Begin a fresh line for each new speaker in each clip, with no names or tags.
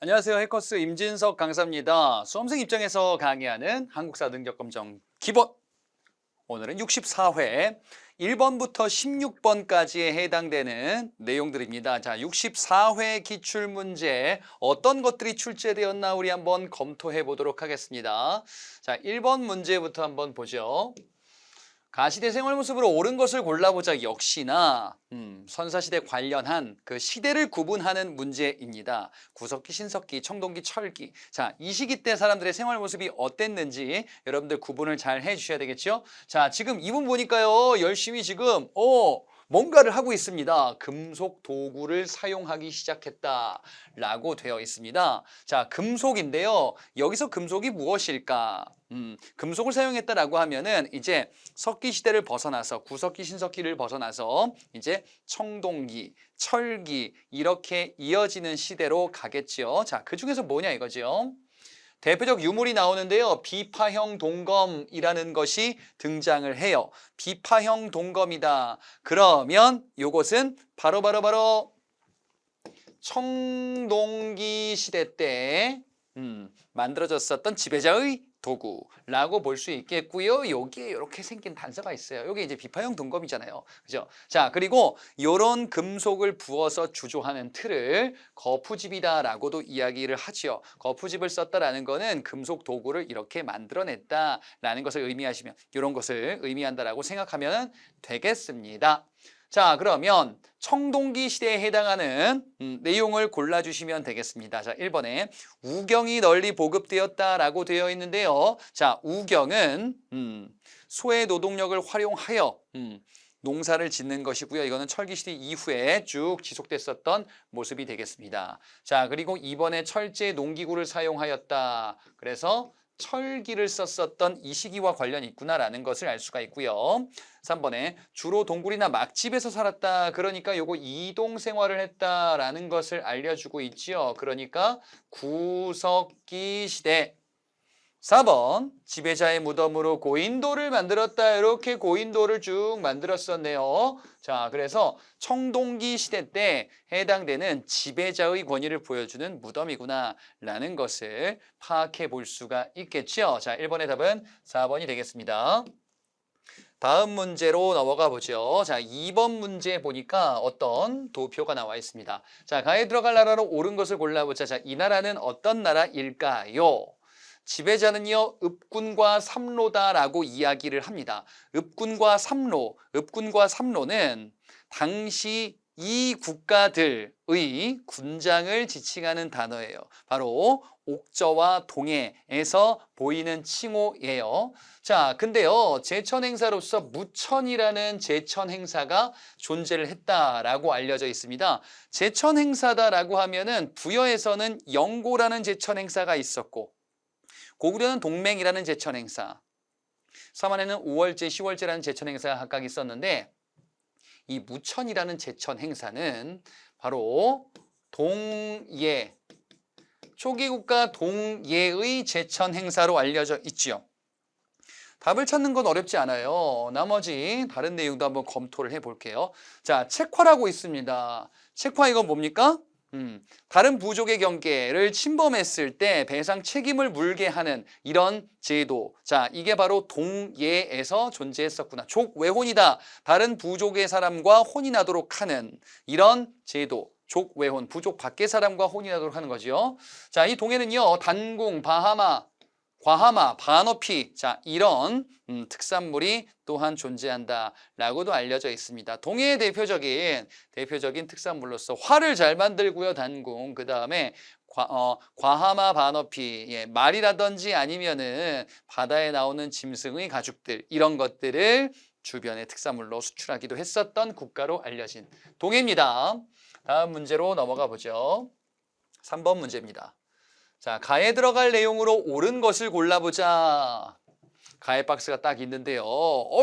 안녕하세요. 해커스 임진석 강사입니다. 수험생 입장에서 강의하는 한국사 능력검정 기본. 오늘은 64회 1번부터 16번까지에 해당되는 내용들입니다. 자, 64회 기출문제 어떤 것들이 출제되었나 우리 한번 검토해 보도록 하겠습니다. 자, 1번 문제부터 한번 보죠. 가시대 생활 모습으로 옳은 것을 골라보자. 역시나 선사시대 관련한 그 시대를 구분하는 문제입니다. 구석기, 신석기, 청동기, 철기. 자, 이 시기 때 사람들의 생활 모습이 어땠는지 여러분들 구분을 잘 해주셔야 되겠죠. 자, 지금 이분 보니까요, 열심히 지금 뭔가를 하고 있습니다. 금속 도구를 사용하기 시작했다라고 되어 있습니다. 자, 금속인데요. 여기서 금속이 무엇일까? 금속을 사용했다라고 하면은 이제 석기 시대를 벗어나서 구석기, 신석기를 벗어나서 이제 청동기, 철기 이렇게 이어지는 시대로 가겠죠. 자, 그 중에서 뭐냐 이거죠. 대표적 유물이 나오는데요. 비파형 동검이라는 것이 등장을 해요. 비파형 동검이다. 그러면 요것은 바로 청동기 시대 때 만들어졌었던 지배자의 도구라고 볼 수 있겠고요. 여기에 이렇게 생긴 단서가 있어요. 이게 이제 비파형 동검이잖아요. 그죠? 자, 그리고 이런 금속을 부어서 주조하는 틀을 거푸집이다라고도 이야기를 하지요. 거푸집을 썼다라는 거는 금속 도구를 이렇게 만들어냈다라는 것을 의미하시면 이런 것을 의미한다라고 생각하면 되겠습니다. 자, 그러면 청동기 시대에 해당하는 내용을 골라주시면 되겠습니다. 자, 1번에 우경이 널리 보급되었다라고 되어 있는데요. 자, 우경은 소의 노동력을 활용하여 농사를 짓는 것이고요. 이거는 철기시대 이후에 쭉 지속됐었던 모습이 되겠습니다. 자, 그리고 2번에 철제 농기구를 사용하였다. 그래서 철기를 썼었던 이 시기와 관련이 있구나라는 것을 알 수가 있고요. 3번에 주로 동굴이나 막집에서 살았다. 그러니까 요거 이동 생활을 했다라는 것을 알려주고 있지요. 그러니까 구석기 시대. 4번 지배자의 무덤으로 고인돌을 만들었다. 이렇게 고인돌을 쭉 만들었었네요. 자, 그래서 청동기 시대 때 해당되는 지배자의 권위를 보여주는 무덤이구나 라는 것을 파악해 볼 수가 있겠죠. 자, 1번의 답은 4번이 되겠습니다. 다음 문제로 넘어가 보죠. 자, 2번 문제 보니까 어떤 도표가 나와 있습니다. 자, 가에 들어갈 나라로 옳은 것을 골라보자. 자, 이 나라는 어떤 나라일까요? 지배자는요, 읍군과 삼로다라고 이야기를 합니다. 읍군과 삼로는 당시 이 국가들의 군장을 지칭하는 단어예요. 바로 옥저와 동해에서 보이는 칭호예요. 자, 근데요, 제천 행사로서 무천이라는 제천 행사가 존재를 했다라고 알려져 있습니다. 제천 행사다라고 하면은 부여에서는 영고라는 제천 행사가 있었고, 고구려는 동맹이라는 제천 행사, 서만에는 5월제, 10월제라는 제천 행사가 각각 있었는데 이 무천이라는 제천 행사는 바로 동예, 초기 국가 동예의 제천 행사로 알려져 있지요. 답을 찾는 건 어렵지 않아요. 나머지 다른 내용도 한번 검토를 해볼게요. 자, 책화라고 있습니다. 책화 이건 뭡니까? 다른 부족의 경계를 침범했을 때 배상 책임을 물게 하는 이런 제도. 자, 이게 바로 동예에서 존재했었구나. 족외혼이다. 다른 부족의 사람과 혼인하도록 하는 이런 제도. 족외혼, 부족 밖의 사람과 혼인하도록 하는 거죠. 자, 이 동해는요, 단궁, 바하마, 과하마, 바너피, 자, 이런 특산물이 또한 존재한다라고도 알려져 있습니다. 동해의 대표적인 특산물로서 활을 잘 만들고요, 단궁. 그 다음에 과하마, 바너피, 예, 말이라든지 아니면은 바다에 나오는 짐승의 가죽들, 이런 것들을 주변의 특산물로 수출하기도 했었던 국가로 알려진 동해입니다. 다음 문제로 넘어가 보죠. 3번 문제입니다. 자, 가에 들어갈 내용으로 옳은 것을 골라보자. 가에 박스가 딱 있는데요.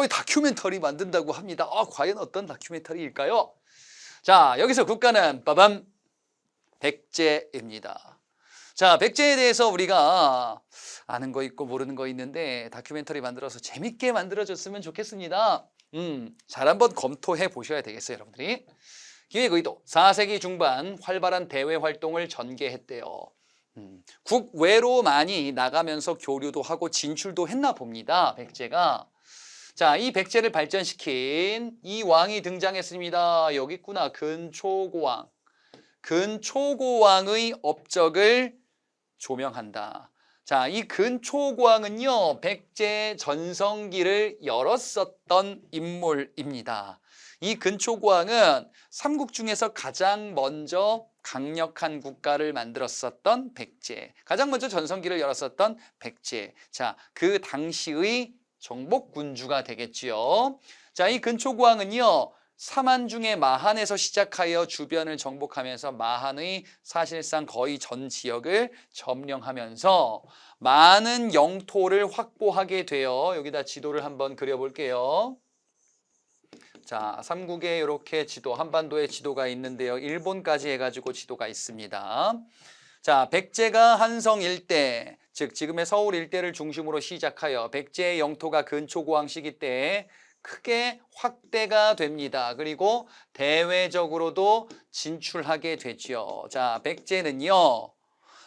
다큐멘터리 만든다고 합니다. 과연 어떤 다큐멘터리일까요? 자, 여기서 국가는 빠밤 백제입니다. 자, 백제에 대해서 우리가 아는 거 있고 모르는 거 있는데 다큐멘터리 만들어서 재밌게 만들어줬으면 좋겠습니다. 잘 한번 검토해 보셔야 되겠어요, 여러분들이. 기획의도 4세기 중반 활발한 대외 활동을 전개했대요. 국외로 많이 나가면서 교류도 하고 진출도 했나 봅니다. 백제가. 자, 이 백제를 발전시킨 이 왕이 등장했습니다. 여기 있구나. 근초고왕. 근초고왕의 업적을 조명한다. 자, 이 근초고왕은요, 백제 전성기를 열었었던 인물입니다. 이 근초고왕은 삼국 중에서 가장 먼저 강력한 국가를 만들었었던 백제, 가장 먼저 전성기를 열었었던 백제. 자, 그 당시의 정복군주가 되겠지요. 자, 이 근초고왕은요, 사만 중에 마한에서 시작하여 주변을 정복하면서 마한의 사실상 거의 전 지역을 점령하면서 많은 영토를 확보하게 되어, 여기다 지도를 한번 그려볼게요. 자, 삼국에 이렇게 지도, 한반도에 지도가 있는데요. 일본까지 해가지고 지도가 있습니다. 자, 백제가 한성 일대, 즉 지금의 서울 일대를 중심으로 시작하여 백제의 영토가 근초고왕 시기 때 크게 확대가 됩니다. 그리고 대외적으로도 진출하게 되죠. 자, 백제는요,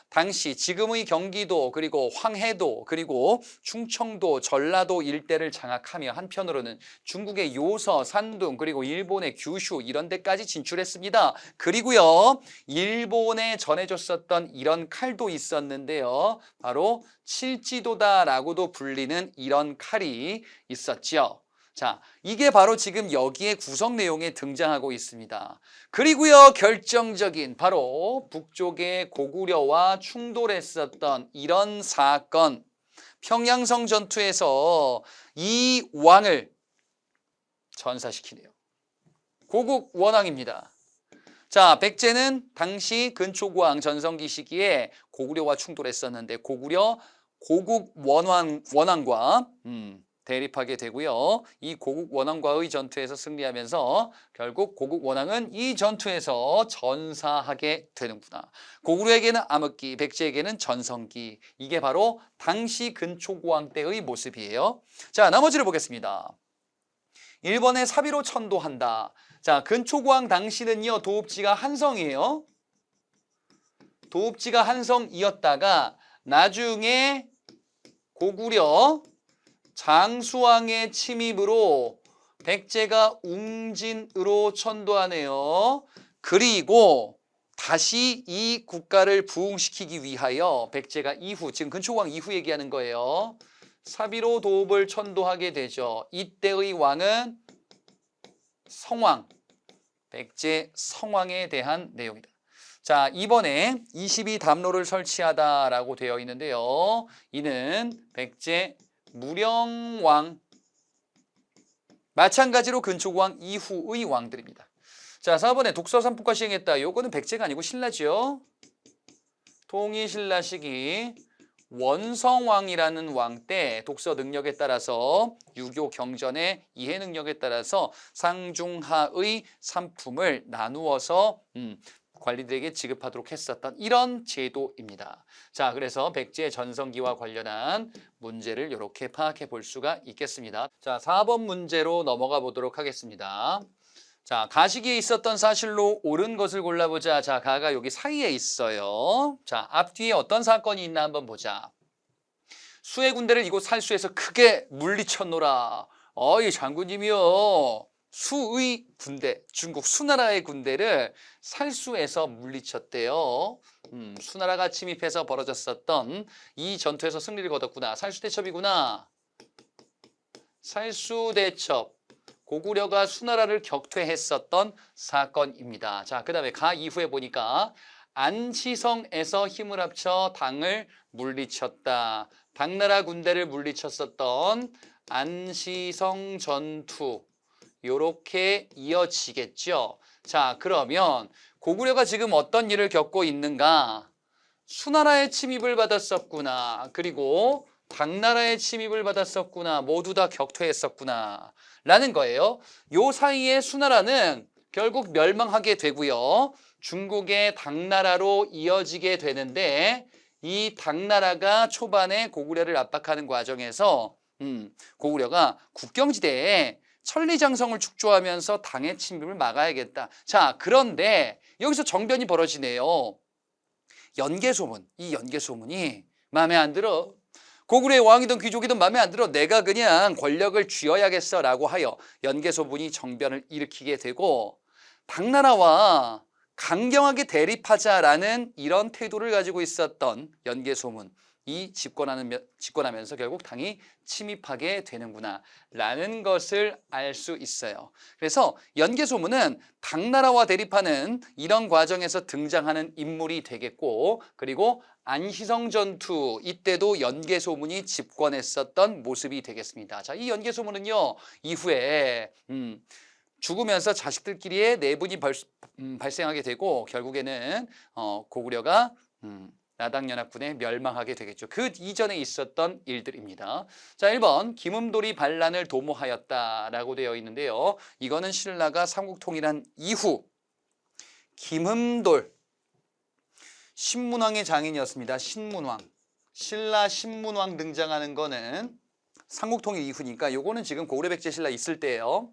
당시 지금의 경기도, 그리고 황해도, 그리고 충청도, 전라도 일대를 장악하며 한편으로는 중국의 요서, 산둥, 그리고 일본의 규슈 이런 데까지 진출했습니다. 그리고요, 일본에 전해줬었던 이런 칼도 있었는데요. 바로 칠지도다라고도 불리는 이런 칼이 있었죠. 자, 이게 바로 지금 여기에 구성 내용에 등장하고 있습니다. 그리고요, 결정적인 바로 북쪽의 고구려와 충돌했었던 이런 사건, 평양성 전투에서 이 왕을 전사시키네요. 고국 원왕입니다. 자, 백제는 당시 근초고왕 전성기 시기에 고구려와 충돌했었는데 고구려 고국 원왕과 대립하게 되고요. 이 고국 원왕과의 전투에서 승리하면서 결국 고국 원왕은 이 전투에서 전사하게 되는구나. 고구려에게는 암흑기, 백제에게는 전성기. 이게 바로 당시 근초고왕 때의 모습이에요. 자, 나머지를 보겠습니다. 1번에 사비로 천도한다. 자, 근초고왕 당시는요, 도읍지가 한성이에요. 도읍지가 한성이었다가 나중에 고구려 장수왕의 침입으로 백제가 웅진으로 천도하네요. 그리고 다시 이 국가를 부흥시키기 위하여 백제가 이후, 지금 근초고왕 이후 얘기하는 거예요. 사비로 도읍을 천도하게 되죠. 이때의 왕은 성왕, 백제 성왕에 대한 내용이다. 자, 이번에 22담로를 설치하다라고 되어 있는데요. 이는 백제 무령왕, 마찬가지로 근초고왕 이후의 왕들입니다. 자, 4번에 독서산법과 시행했다. 요거는 백제가 아니고 신라죠. 통일신라 시기 원성왕이라는 왕 때 독서 능력에 따라서 유교 경전의 이해 능력에 따라서 상중하의 상품을 나누어서 관리들에게 지급하도록 했었던 이런 제도입니다. 자, 그래서 백제 전성기와 관련한 문제를 이렇게 파악해 볼 수가 있겠습니다. 자, 4번 문제로 넘어가 보도록 하겠습니다. 자, 가시기에 있었던 사실로 옳은 것을 골라보자. 자, 가가 여기 사이에 있어요. 자, 앞뒤에 어떤 사건이 있나 한번 보자. 수의 군대를 이곳 살수에서 크게 물리쳤노라. 어이 장군님이요. 수의 군대, 중국 수나라의 군대를 살수에서 물리쳤대요. 수나라가 침입해서 벌어졌었던 이 전투에서 승리를 거뒀구나. 살수대첩이구나. 살수대첩. 고구려가 수나라를 격퇴했었던 사건입니다. 자, 그 다음에 가 이후에 보니까 안시성에서 힘을 합쳐 당을 물리쳤다. 당나라 군대를 물리쳤었던 안시성 전투. 요렇게 이어지겠죠. 자, 그러면 고구려가 지금 어떤 일을 겪고 있는가? 수나라의 침입을 받았었구나. 그리고 당나라의 침입을 받았었구나. 모두 다 격퇴했었구나. 라는 거예요. 요 사이에 수나라는 결국 멸망하게 되고요. 중국의 당나라로 이어지게 되는데 이 당나라가 초반에 고구려를 압박하는 과정에서 고구려가 국경지대에 천리장성을 축조하면서 당의 침입을 막아야겠다. 자, 그런데 여기서 정변이 벌어지네요. 연개소문, 이 연개소문이 마음에 안 들어. 고구려의 왕이든 귀족이든 마음에 안 들어. 내가 그냥 권력을 쥐어야겠어라고 하여 연개소문이 정변을 일으키게 되고 당나라와 강경하게 대립하자라는 이런 태도를 가지고 있었던 연개소문이 집권하면서 결국 당이 침입하게 되는구나라는 것을 알 수 있어요. 그래서 연개소문은 당나라와 대립하는 이런 과정에서 등장하는 인물이 되겠고, 그리고 안희성 전투 이때도 연개소문이 집권했었던 모습이 되겠습니다. 자, 이 연개소문은요 이후에 죽으면서 자식들끼리의 내분이 발생하게 되고 결국에는 고구려가 나당연합군에 멸망하게 되겠죠. 그 이전에 있었던 일들입니다. 자, 1번 김음돌이 반란을 도모하였다라고 되어 있는데요. 이거는 신라가 삼국통일한 이후 김음돌 신문왕의 장인이었습니다. 신문왕. 신라 신문왕 등장하는 거는 삼국통일 이후니까 요거는 지금 고구려 백제 신라 있을 때예요.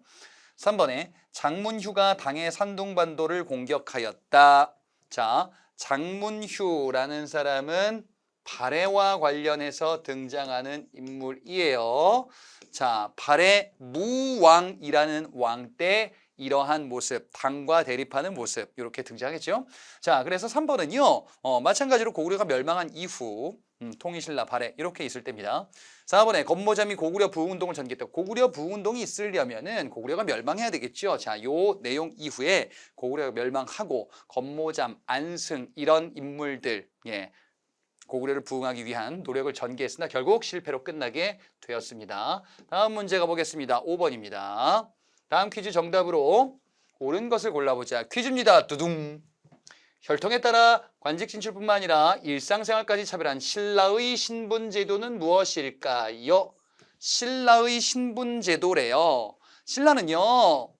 3번에 장문휴가 당의 산둥반도를 공격하였다. 자, 장문휴라는 사람은 발해와 관련해서 등장하는 인물이에요. 자, 발해 무왕이라는 왕 때 이러한 모습, 당과 대립하는 모습 이렇게 등장했죠. 자, 그래서 3번은요. 마찬가지로 고구려가 멸망한 이후 통일신라 발해 이렇게 있을 때입니다. 4번에 건모잠이 고구려 부흥운동을 전개했다. 고구려 부흥운동이 있으려면은 고구려가 멸망해야 되겠죠. 자, 요 내용 이후에 고구려가 멸망하고 건모잠, 안승 이런 인물들 고구려를 부흥하기 위한 노력을 전개했으나 결국 실패로 끝나게 되었습니다. 다음 문제 가보겠습니다. 5번입니다. 다음 퀴즈 정답으로 옳은 것을 골라보자. 퀴즈입니다. 두둥. 혈통에 따라 관직 진출뿐만 아니라 일상생활까지 차별한 신라의 신분제도는 무엇일까요? 신라의 신분제도래요. 신라는요,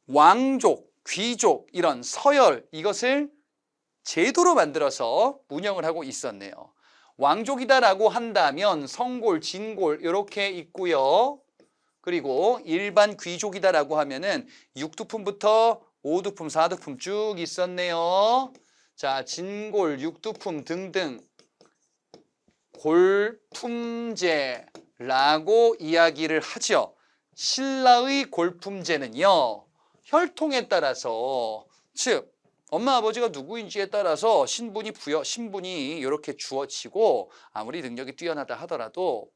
왕족, 귀족 이런 서열 이것을 제도로 만들어서 운영을 하고 있었네요. 왕족이다라고 한다면 성골, 진골 이렇게 있고요. 그리고 일반 귀족이다라고 하면은 6두품부터 5두품, 4두품 쭉 있었네요. 자, 진골, 6두품 등등 골품제라고 이야기를 하죠. 신라의 골품제는요. 혈통에 따라서 즉 엄마 아버지가 누구인지에 따라서 신분이 이렇게 주어지고 아무리 능력이 뛰어나다 하더라도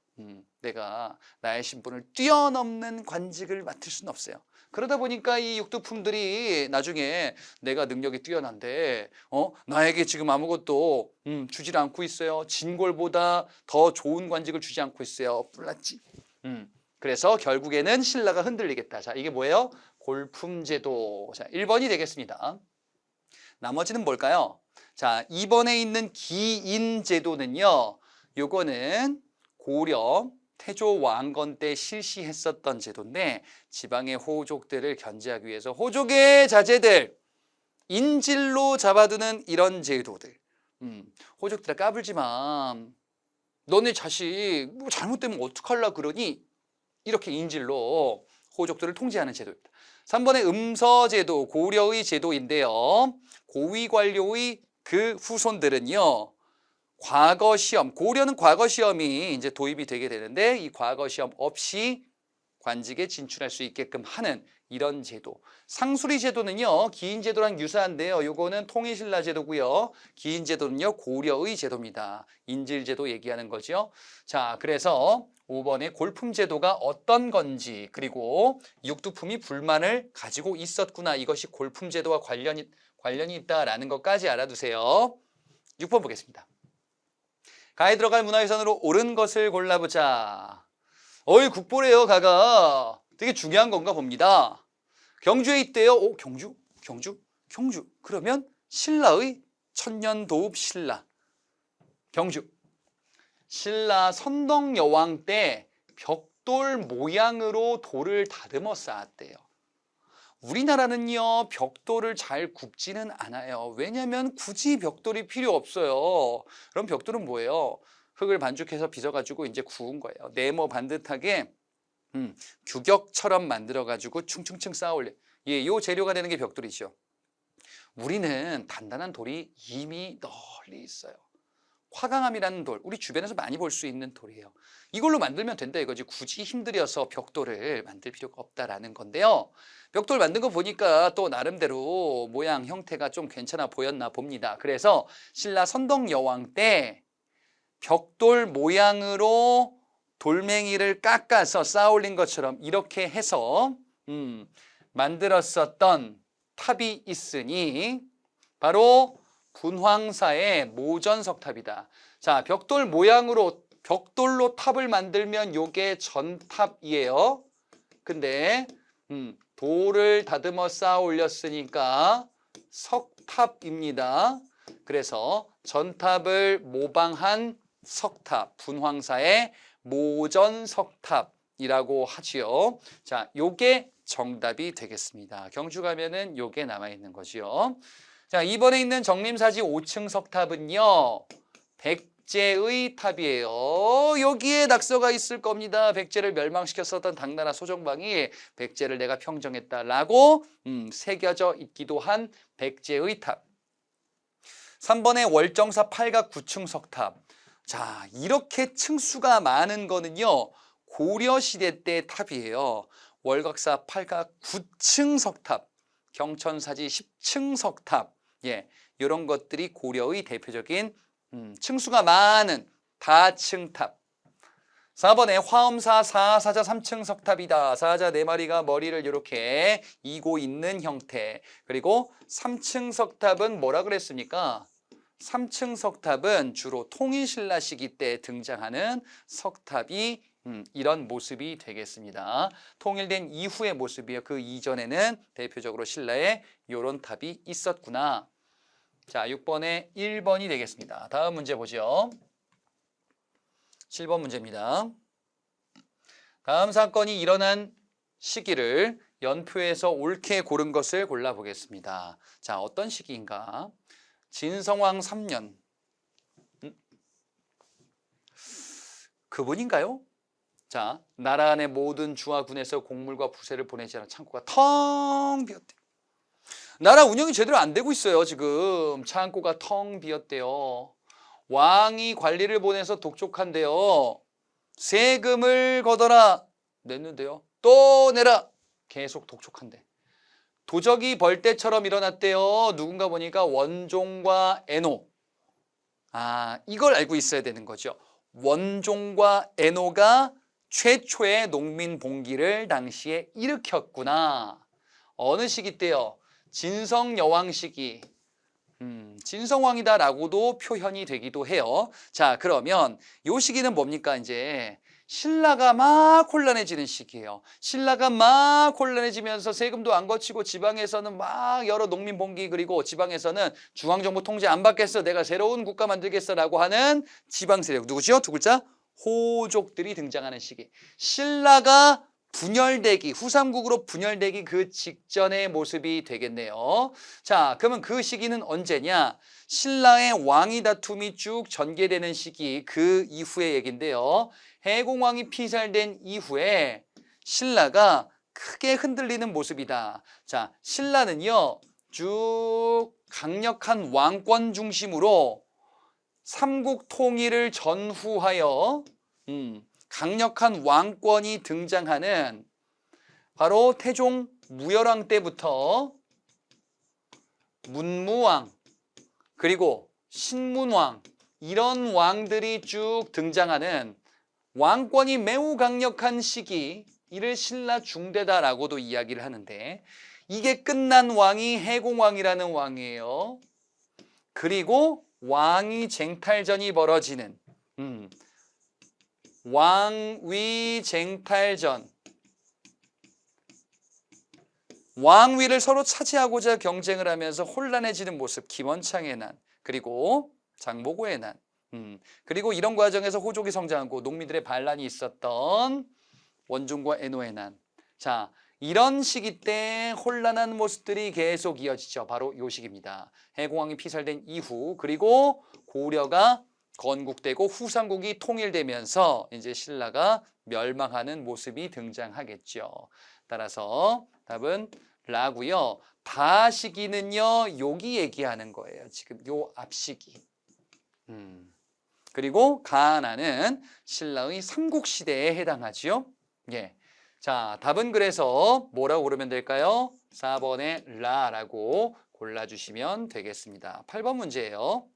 내가 나의 신분을 뛰어넘는 관직을 맡을 수는 없어요. 그러다 보니까 이 육두품들이 나중에 내가 능력이 뛰어난데 나에게 지금 아무것도 주질 않고 있어요. 진골보다 더 좋은 관직을 주지 않고 있어요. 뿔났지. 그래서 결국에는 신라가 흔들리겠다. 자, 이게 뭐예요? 골품제도. 자, 1번이 되겠습니다. 나머지는 뭘까요? 자, 2번에 있는 기인제도는요. 요거는 고려 태조 왕건 때 실시했었던 제도인데 지방의 호족들을 견제하기 위해서 호족의 자제들 인질로 잡아두는 이런 제도들. 호족들아 까불지 마. 너네 자식 뭐 잘못되면 어떡하려고 그러니? 이렇게 인질로 호족들을 통제하는 제도입니다. 3번의 음서제도, 고려의 제도인데요. 고위관료의 그 후손들은요. 과거 시험, 고려는 과거 시험이 이제 도입이 되게 되는데 이 과거 시험 없이 관직에 진출할 수 있게끔 하는 이런 제도. 상수리 제도는요, 기인 제도랑 유사한데요. 요거는 통일신라 제도고요. 기인 제도는요, 고려의 제도입니다. 인질 제도 얘기하는 거죠. 자, 그래서 5번의 골품 제도가 어떤 건지 그리고 육두품이 불만을 가지고 있었구나. 이것이 골품 제도와 관련이 있다라는 것까지 알아두세요. 6번 보겠습니다. 가에 들어갈 문화유산으로 옳은 것을 골라보자. 어이 국보래요. 가가 되게 중요한 건가 봅니다. 경주에 있대요. 경주? 그러면 신라의 천년도읍 신라. 경주. 신라 선덕여왕 때 벽돌 모양으로 돌을 다듬어 쌓았대요. 우리나라는요 벽돌을 잘 굽지는 않아요. 왜냐하면 굳이 벽돌이 필요 없어요. 그럼 벽돌은 뭐예요? 흙을 반죽해서 빚어가지고 이제 구운 거예요. 네모 반듯하게 규격처럼 만들어가지고 충충충 쌓아 올려. 요 재료가 되는 게 벽돌이죠. 우리는 단단한 돌이 이미 널리 있어요. 화강암이라는 돌, 우리 주변에서 많이 볼 수 있는 돌이에요. 이걸로 만들면 된다 이거지. 굳이 힘들여서 벽돌을 만들 필요가 없다라는 건데요. 벽돌 만든 거 보니까 또 나름대로 모양 형태가 좀 괜찮아 보였나 봅니다. 그래서 신라 선덕여왕 때 벽돌 모양으로 돌멩이를 깎아서 쌓아 올린 것처럼 이렇게 해서 만들었었던 탑이 있으니 바로 군황사의 모전석탑이다. 자, 벽돌 모양으로 벽돌로 탑을 만들면 요게 전탑이에요. 근데 돌을 다듬어 쌓아 올렸으니까 석탑입니다. 그래서 전탑을 모방한 석탑, 군황사의 모전석탑이라고 하지요. 자, 요게 정답이 되겠습니다. 경주 가면은 요게 남아 있는 거지요. 자, 이번에 있는 정림사지 5층 석탑은요, 백제의 탑이에요. 여기에 낙서가 있을 겁니다. 백제를 멸망시켰었던 당나라 소정방이 백제를 내가 평정했다라고 새겨져 있기도 한 백제의 탑. 3번에 월정사 8각 9층 석탑. 자, 이렇게 층수가 많은 거는요, 고려시대 때 탑이에요. 월각사 8각 9층 석탑, 경천사지 10층 석탑, 예, 이런 것들이 고려의 대표적인 층수가 많은 다층탑. 4번에 화엄사 4사자 3층 석탑이다. 사자 4마리가 머리를 이렇게 이고 있는 형태. 그리고 3층 석탑은 뭐라 그랬습니까? 3층 석탑은 주로 통일신라 시기 때 등장하는 석탑이 이런 모습이 되겠습니다. 통일된 이후의 모습이에요. 그 이전에는 대표적으로 신라에 이런 탑이 있었구나. 자, 6번에 1번이 되겠습니다. 다음 문제 보죠. 7번 문제입니다. 다음 사건이 일어난 시기를 연표에서 옳게 고른 것을 골라보겠습니다. 자, 어떤 시기인가? 진성왕 3년. 그분인가요? 자, 나라 안의 모든 주와 군에서 곡물과 부세를 보내지 않은 창고가 텅 비었대요. 나라 운영이 제대로 안 되고 있어요. 지금 창고가 텅 비었대요. 왕이 관리를 보내서 독촉한대요. 세금을 걷어라 냈는데요. 또 내라 계속 독촉한대. 도적이 벌떼처럼 일어났대요. 누군가 보니까 원종과 애노. 아, 이걸 알고 있어야 되는 거죠. 원종과 애노가 최초의 농민 봉기를 당시에 일으켰구나. 어느 시기 때요? 진성여왕 시기. 진성왕이다라고도 표현이 되기도 해요. 자, 그러면 이 시기는 뭡니까? 이제 신라가 막 혼란해지는 시기예요. 신라가 막 혼란해지면서 세금도 안 거치고 지방에서는 막 여러 농민 봉기, 그리고 지방에서는 중앙정부 통제 안 받겠어, 내가 새로운 국가 만들겠어라고 하는 지방 세력, 누구죠? 두 글자? 호족들이 등장하는 시기. 신라가 분열되기, 후삼국으로 분열되기 그 직전의 모습이 되겠네요. 자, 그러면 그 시기는 언제냐? 신라의 왕위 다툼이 쭉 전개되는 시기, 그 이후의 얘기인데요. 해공왕이 피살된 이후에 신라가 크게 흔들리는 모습이다. 자, 신라는요, 쭉 강력한 왕권 중심으로 삼국 통일을 전후하여 강력한 왕권이 등장하는 바로 태종 무열왕 때부터 문무왕, 그리고 신문왕, 이런 왕들이 쭉 등장하는 왕권이 매우 강력한 시기, 이를 신라 중대다라고도 이야기를 하는데, 이게 끝난 왕이 해공왕이라는 왕이에요. 그리고 왕위 쟁탈전이 벌어지는 왕위 쟁탈전, 왕위를 서로 차지하고자 경쟁을 하면서 혼란해지는 모습, 김원창의 난, 그리고 장보고의 난, 그리고 이런 과정에서 호족이 성장하고 농민들의 반란이 있었던 원종과 애노의 난. 자, 이런 시기 때 혼란한 모습들이 계속 이어지죠. 바로 이 시기입니다. 해공왕이 피살된 이후, 그리고 고려가 건국되고 후삼국이 통일되면서 이제 신라가 멸망하는 모습이 등장하겠죠. 따라서 답은 라고요. 다시기는요, 여기 얘기하는 거예요. 지금 요 앞시기. 그리고 가나는 신라의 삼국시대에 해당하지요. 예. 자, 답은 그래서 뭐라고 고르면 될까요? 4번의 라라고 골라주시면 되겠습니다. 8번 문제예요.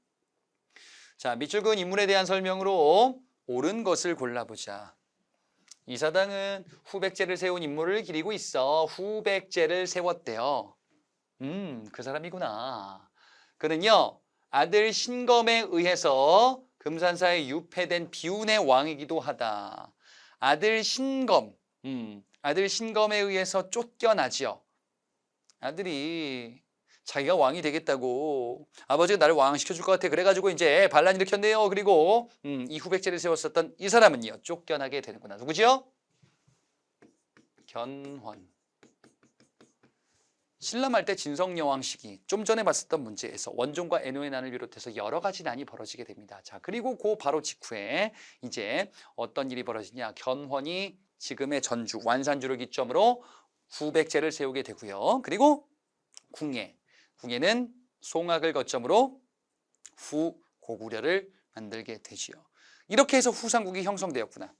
자, 밑줄 그은 인물에 대한 설명으로 옳은 것을 골라보자. 이사당은 후백제를 세운 인물을 기리고 있어 후백제를 세웠대요. 그 사람이구나. 그는요, 아들 신검에 의해서 금산사에 유폐된 비운의 왕이기도 하다. 아들 신검에 의해서 쫓겨나지요. 아들이 자기가 왕이 되겠다고 아버지가 나를 왕시켜줄 것 같아. 그래가지고 이제 반란 일으켰네요. 그리고 이 후백제를 세웠었던 이 사람은요, 쫓겨나게 되는구나. 누구지요? 견훤. 신라 때 진성여왕 시기, 좀 전에 봤었던 문제에서 원종과 애노의 난을 비롯해서 여러 가지 난이 벌어지게 됩니다. 자, 그리고 그 바로 직후에 이제 어떤 일이 벌어지냐. 견훤이 지금의 전주, 완산주를 기점으로 후백제를 세우게 되고요. 그리고 궁예는 송악을 거점으로 후고구려를 만들게 되지요. 이렇게 해서 후삼국이 형성되었구나.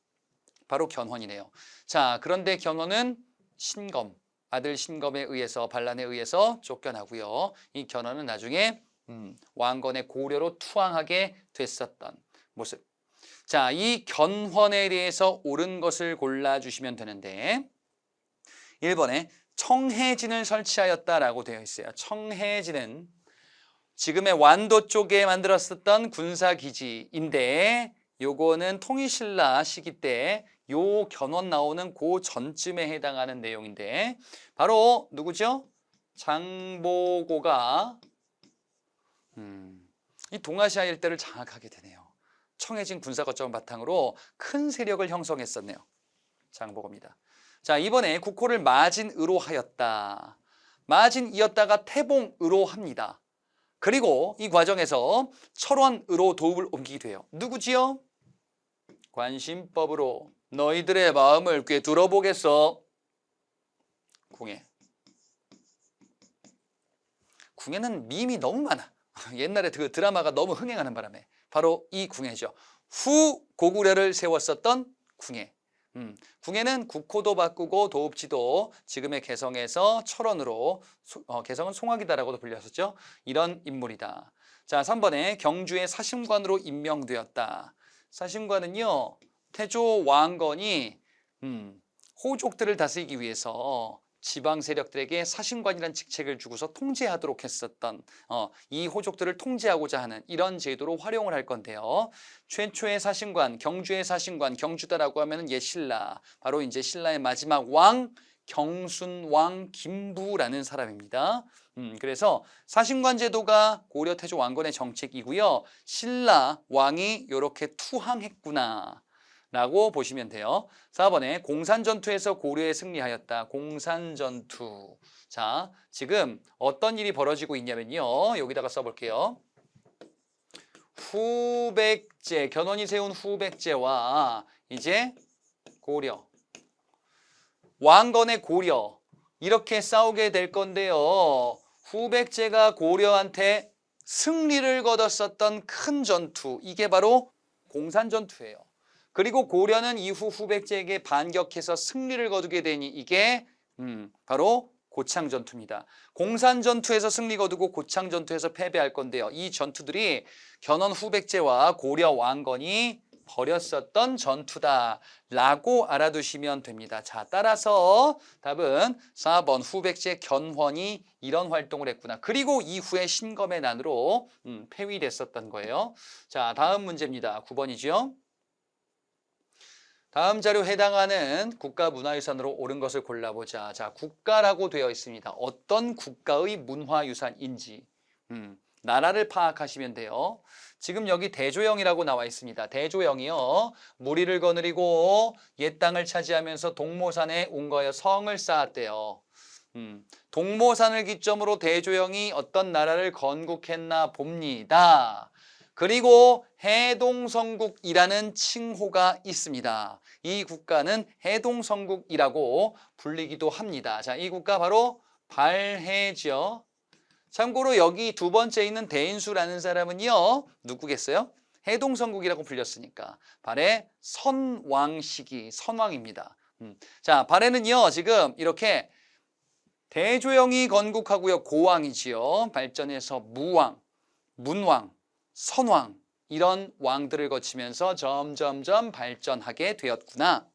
바로 견훤이네요. 자, 그런데 견훤은 아들 신검에 의해서 반란에 의해서 쫓겨나고요. 이 견훤은 나중에 왕건의 고려로 투항하게 됐었던 모습. 자, 이 견훤에 대해서 옳은 것을 골라주시면 되는데 1번에 청해진을 설치하였다라고 되어 있어요. 청해진은 지금의 완도 쪽에 만들었었던 군사기지인데 요거는 통일신라 시기 때 요 견훤 나오는 그 전쯤에 해당하는 내용인데 바로 누구죠? 장보고가 이 동아시아 일대를 장악하게 되네요. 청해진 군사 거점을 바탕으로 큰 세력을 형성했었네요. 장보고입니다. 자, 이번에 국호를 마진으로 하였다. 마진이었다가 태봉으로 합니다. 그리고 이 과정에서 철원으로 도읍을 옮기게 돼요. 누구지요? 관심법으로 너희들의 마음을 꿰뚫어보겠어. 궁예는 밈이 너무 많아. 옛날에 그 드라마가 너무 흥행하는 바람에 바로 이 궁예죠. 후고구려를 세웠었던 궁예. 궁예는 국호도 바꾸고 도읍지도 지금의 개성에서 철원으로 개성은 송악이다라고도 불렸었죠. 이런 인물이다. 자, 3번에 경주의 사심관으로 임명되었다. 사심관은요, 태조 왕건이 호족들을 다스리기 위해서 지방 세력들에게 사심관이라는 직책을 주고서 통제하도록 했었던 이 호족들을 통제하고자 하는 이런 제도로 활용을 할 건데요. 최초의 사심관, 경주의 사심관, 경주다라고 하면은 옛 신라, 바로 이제 신라의 마지막 왕 경순왕 김부라는 사람입니다. 그래서 사심관 제도가 고려 태조 왕건의 정책이고요. 신라 왕이 이렇게 투항했구나 라고 보시면 돼요. 4번에 공산전투에서 고려에 승리하였다. 공산전투. 자, 지금 어떤 일이 벌어지고 있냐면요. 여기다가 써볼게요. 후백제, 견훤이 세운 후백제와 이제 고려, 왕건의 고려 이렇게 싸우게 될 건데요. 후백제가 고려한테 승리를 거뒀었던 큰 전투, 이게 바로 공산전투예요. 그리고 고려는 이후 후백제에게 반격해서 승리를 거두게 되니 이게 바로 고창전투입니다. 공산전투에서 승리 거두고 고창전투에서 패배할 건데요. 이 전투들이 견훤 후백제와 고려 왕건이 벌였었던 전투다라고 알아두시면 됩니다. 자, 따라서 답은 4번 후백제 견훤이 이런 활동을 했구나. 그리고 이후에 신검의 난으로 폐위됐었던 거예요. 자, 다음 문제입니다. 9번이죠. 다음 자료 해당하는 국가문화유산으로 옳은 것을 골라보자. 자, 국가라고 되어 있습니다. 어떤 국가의 문화유산인지 나라를 파악하시면 돼요. 지금 여기 대조영이라고 나와 있습니다. 대조영이요, 무리를 거느리고 옛 땅을 차지하면서 동모산에 온 거예요. 성을 쌓았대요. 동모산을 기점으로 대조영이 어떤 나라를 건국했나 봅니다. 그리고 해동성국이라는 칭호가 있습니다. 이 국가는 해동성국이라고 불리기도 합니다. 자, 이 국가 바로 발해죠. 참고로 여기 두 번째 있는 대인수라는 사람은요. 누구겠어요? 해동성국이라고 불렸으니까 발해 선왕시기 선왕입니다. 자, 발해는요. 지금 이렇게 대조영이 건국하고요. 고왕이지요. 발전해서 무왕, 문왕, 선왕 이런 왕들을 거치면서 점점점 발전하게 되었구나.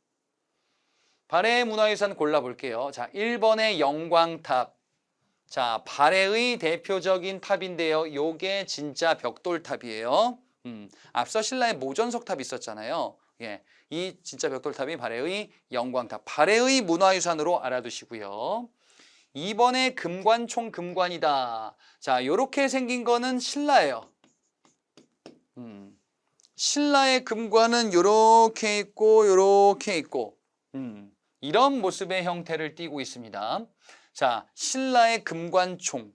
발해의 문화유산 골라볼게요. 자, 1번의 영광탑. 자, 발해의 대표적인 탑인데요. 요게 진짜 벽돌탑이에요. 앞서 신라의 모전석탑이 있었잖아요. 예, 이 진짜 벽돌탑이 발해의 영광탑. 발해의 문화유산으로 알아두시고요. 2번에 금관총 금관이다. 자, 요렇게 생긴 거는 신라예요. 신라의 금관은 요렇게 있고 요렇게 있고 이런 모습의 형태를 띠고 있습니다. 자, 신라의 금관총,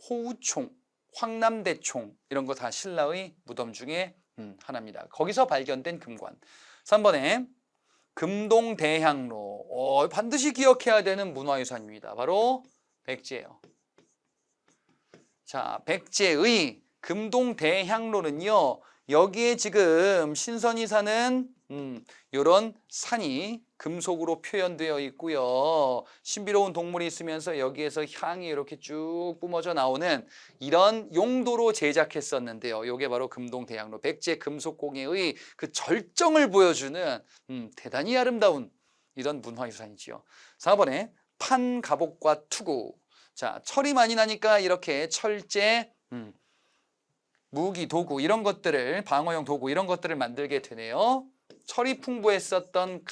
호우총, 황남대총 이런 거 다 신라의 무덤 중에 하나입니다. 거기서 발견된 금관. 3번에 금동대향로. 반드시 기억해야 되는 문화유산입니다. 바로 백제예요. 자, 백제의 금동대향로는요. 여기에 지금 신선이 사는 이런 산이 금속으로 표현되어 있고요. 신비로운 동물이 있으면서 여기에서 향이 이렇게 쭉 뿜어져 나오는 이런 용도로 제작했었는데요. 이게 바로 금동대향로, 백제 금속공예의 그 절정을 보여주는 대단히 아름다운 이런 문화유산이지요. 4번에 판갑옥과 투구. 자, 철이 많이 나니까 이렇게 철제, 무기, 도구 이런 것들을 방어용 도구 이런 것들을 만들게 되네요. 철이 풍부했었던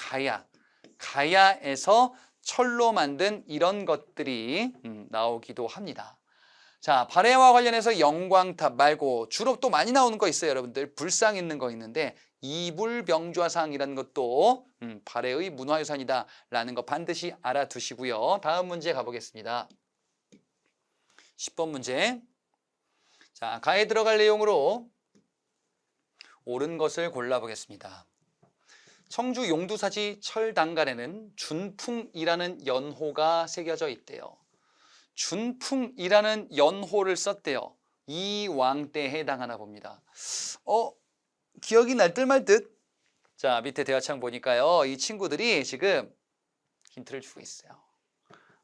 가야에서 철로 만든 이런 것들이 나오기도 합니다. 자, 발해와 관련해서 영광탑 말고 주로 또 많이 나오는 거 있어요. 여러분들 불상 있는 거 있는데 이불병좌상이라는 것도 발해의 문화유산이다라는 거 반드시 알아두시고요. 다음 문제 가보겠습니다. 10번 문제. 자, 가에 들어갈 내용으로 옳은 것을 골라보겠습니다. 청주 용두사지 철당간에는 준풍이라는 연호가 새겨져 있대요. 준풍이라는 연호를 썼대요. 이 왕 때에 해당하나 봅니다. 기억이 날 듯 말 듯. 자, 밑에 대화창 보니까요. 이 친구들이 지금 힌트를 주고 있어요.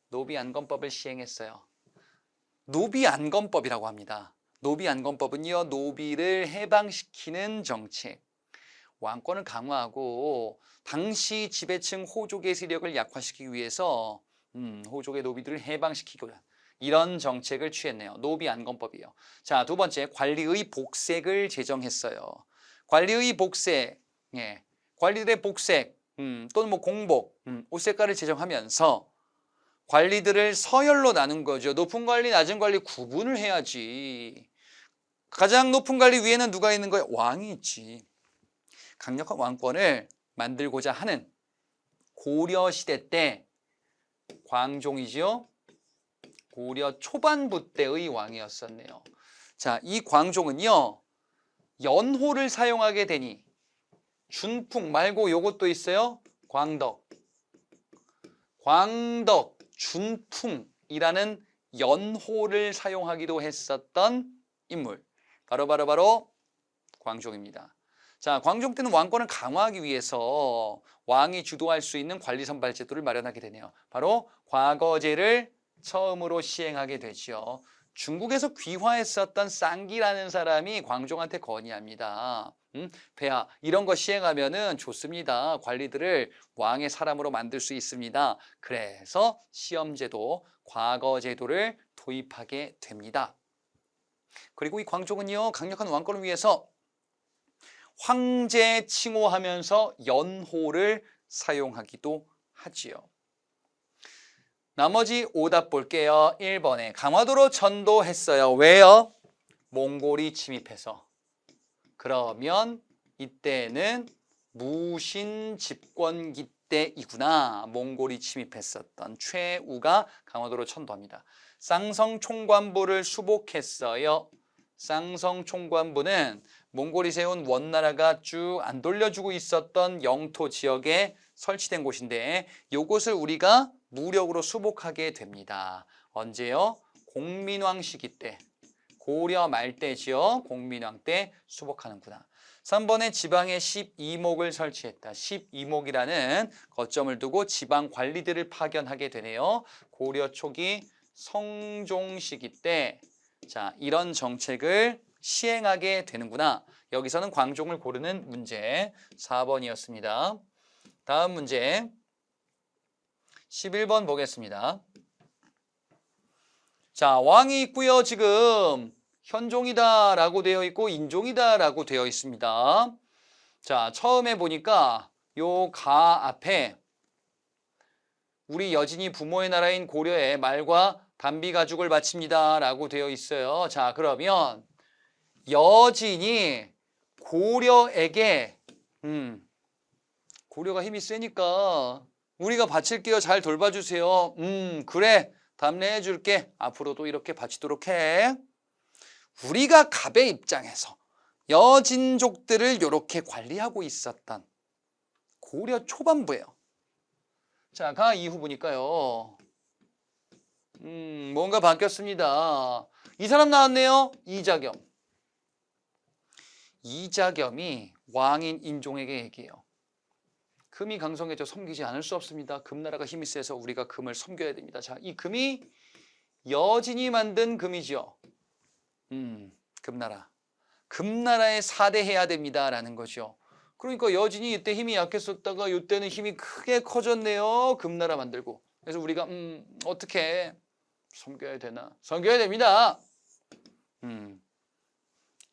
노비안건법을 시행했어요. 노비안건법이라고 합니다. 노비안건법은요. 노비를 해방시키는 정책. 왕권을 강화하고 당시 지배층 호족의 세력을 약화시키기 위해서 호족의 노비들을 해방시키고 이런 정책을 취했네요. 노비안건법이에요. 자, 두 번째 관리의 복색을 제정했어요. 관리의 복색, 예, 관리들의 복색 또는 뭐 공복, 옷 색깔을 제정하면서 관리들을 서열로 나눈 거죠. 높은 관리, 낮은 관리 구분을 해야지. 가장 높은 관리 위에는 누가 있는 거예요? 왕이 있지. 강력한 왕권을 만들고자 하는 고려시대 때 광종이지요. 고려 초반부 때의 왕이었었네요. 자, 이 광종은요. 연호를 사용하게 되니 준풍 말고 요것도 있어요. 광덕, 준풍이라는 연호를 사용하기도 했었던 인물. 바로 광종입니다. 자, 광종 때는 왕권을 강화하기 위해서 왕이 주도할 수 있는 관리 선발 제도를 마련하게 되네요. 바로 과거제를 처음으로 시행하게 되죠. 중국에서 귀화했었던 쌍기라는 사람이 광종한테 건의합니다. 폐하 이런 거 시행하면은 좋습니다. 관리들을 왕의 사람으로 만들 수 있습니다. 그래서 시험제도, 과거제도를 도입하게 됩니다. 그리고 이 광종은요, 강력한 왕권을 위해서 황제 칭호하면서 연호를 사용하기도 하지요. 나머지 오답 볼게요. 1번에 강화도로 전도했어요. 왜요? 몽골이 침입해서. 그러면 이때는 무신 집권기 때이구나. 몽골이 침입했었던 최우가 강화도로 천도합니다. 쌍성 총관부를 수복했어요. 쌍성 총관부는 몽골이 세운 원나라가 쭉 안 돌려주고 있었던 영토 지역에 설치된 곳인데 이곳을 우리가 무력으로 수복하게 됩니다. 언제요? 공민왕 시기 때. 고려 말 때지요. 공민왕 때 수복하는구나. 3번에 지방에 12목을 설치했다. 12목이라는 거점을 두고 지방 관리들을 파견하게 되네요. 고려 초기 성종 시기 때 자, 이런 정책을 시행하게 되는구나. 여기서는 광종을 고르는 문제 4번이었습니다. 다음 문제 11번 보겠습니다. 자, 왕이 있고요. 지금 현종이다라고 되어 있고 인종이다라고 되어 있습니다. 자, 처음에 보니까 요 가 앞에 우리 여진이 부모의 나라인 고려에 말과 단비 가죽을 바칩니다라고 되어 있어요. 자, 그러면 여진이 고려에게 고려가 힘이 세니까 우리가 바칠게요. 잘 돌봐주세요. 그래. 답례해 줄게. 앞으로도 이렇게 바치도록 해. 우리가 갑의 입장에서 여진족들을 이렇게 관리하고 있었던 고려 초반부예요. 자, 가 이후 보니까요. 뭔가 바뀌었습니다. 이 사람 나왔네요. 이자겸. 이자겸이 왕인 인종에게 얘기해요. 금이 강성해져 섬기지 않을 수 없습니다. 금나라가 힘이 세서 우리가 금을 섬겨야 됩니다. 자, 이 금이 여진이 만든 금이죠. 금나라. 금나라에 사대해야 됩니다라는 거죠. 그러니까 여진이 이때 힘이 약했었다가 이때는 힘이 크게 커졌네요. 금나라 만들고. 그래서 우리가 어떻게 섬겨야 되나? 섬겨야 됩니다.